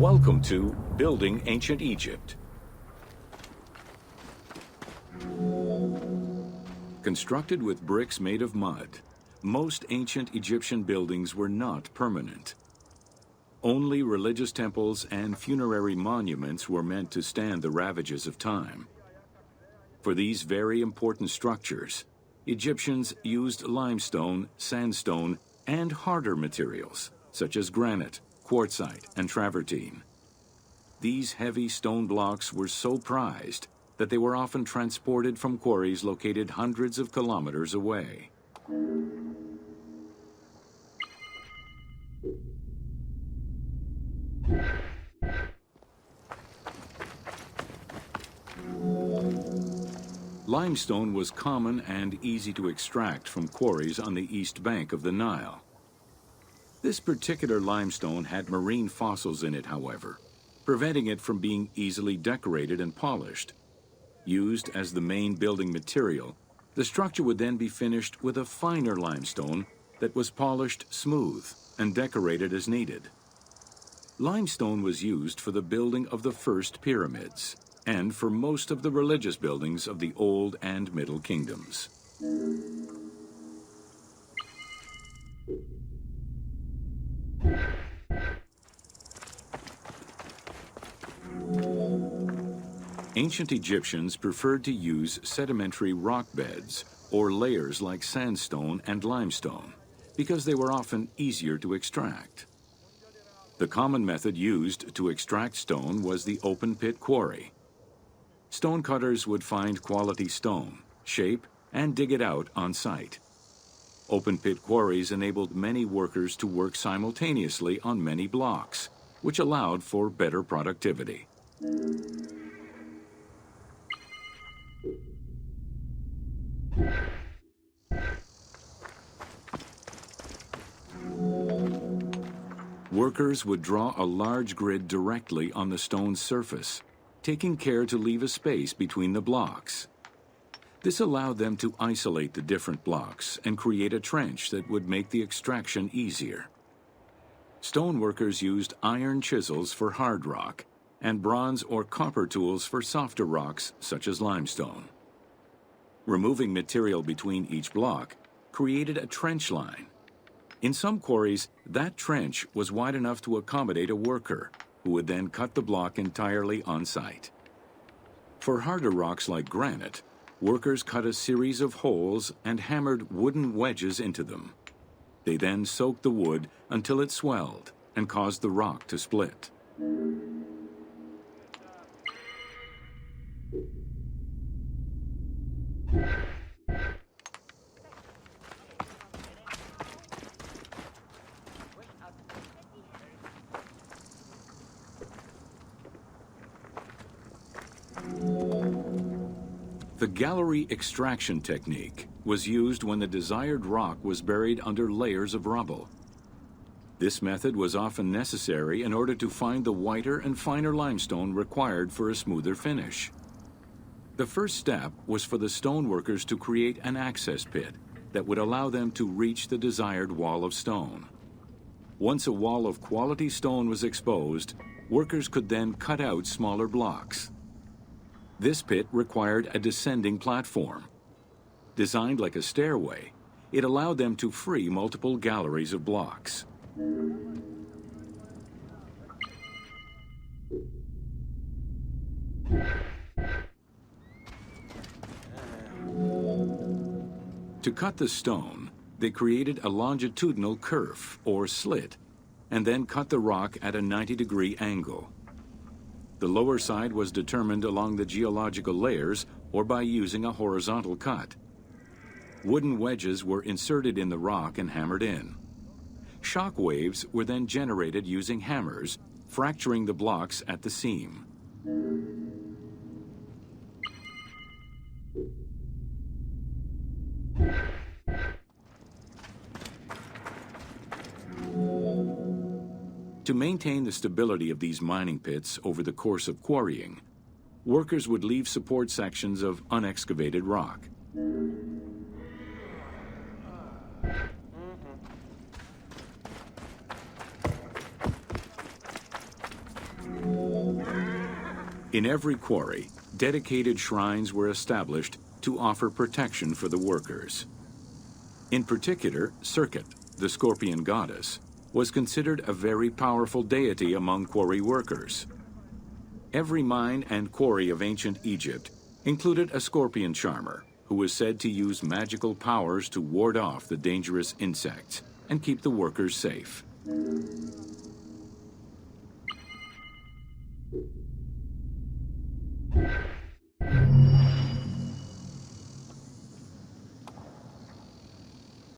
Welcome to Building Ancient Egypt. Constructed with bricks made of mud, most ancient Egyptian buildings were not permanent. Only religious temples and funerary monuments were meant to stand the ravages of time. For these very important structures, Egyptians used limestone, sandstone, and harder materials, such as granite, quartzite, and travertine. These heavy stone blocks were so prized that they were often transported from quarries located hundreds of kilometers away. Limestone was common and easy to extract from quarries on the east bank of the Nile. This particular limestone had marine fossils in it, however, preventing it from being easily decorated and polished. Used as the main building material, the structure would then be finished with a finer limestone that was polished smooth and decorated as needed. Limestone was used for the building of the first pyramids and for most of the religious buildings of the Old and Middle Kingdoms. Ancient Egyptians preferred to use sedimentary rock beds or layers like sandstone and limestone because they were often easier to extract. The common method used to extract stone was the open pit quarry. Stonecutters would find quality stone, shape, and dig it out on site. Open pit quarries enabled many workers to work simultaneously on many blocks, which allowed for better productivity. Workers would draw a large grid directly on the stone's surface, taking care to leave a space between the blocks. This allowed them to isolate the different blocks and create a trench that would make the extraction easier. Stoneworkers used iron chisels for hard rock and bronze or copper tools for softer rocks such as limestone. Removing material between each block created a trench line. In some quarries, that trench was wide enough to accommodate a worker, who would then cut the block entirely on site. For harder rocks like granite, workers cut a series of holes and hammered wooden wedges into them. They then soaked the wood until it swelled and caused the rock to split. The gallery extraction technique was used when the desired rock was buried under layers of rubble. This method was often necessary in order to find the whiter and finer limestone required for a smoother finish. The first step was for the stoneworkers to create an access pit that would allow them to reach the desired wall of stone. Once a wall of quality stone was exposed, workers could then cut out smaller blocks. This pit required a descending platform. Designed like a stairway, it allowed them to free multiple galleries of blocks. To cut the stone, they created a longitudinal kerf, or slit, and then cut the rock at a 90-degree angle. The lower side was determined along the geological layers or by using a horizontal cut. Wooden wedges were inserted in the rock and hammered in. Shock waves were then generated using hammers, fracturing the blocks at the seam. To maintain the stability of these mining pits over the course of quarrying, workers would leave support sections of unexcavated rock. In every quarry, dedicated shrines were established to offer protection for the workers. In particular, Sirtec, the scorpion goddess, was considered a very powerful deity among quarry workers. Every mine and quarry of ancient Egypt included a scorpion charmer, who was said to use magical powers to ward off the dangerous insects and keep the workers safe.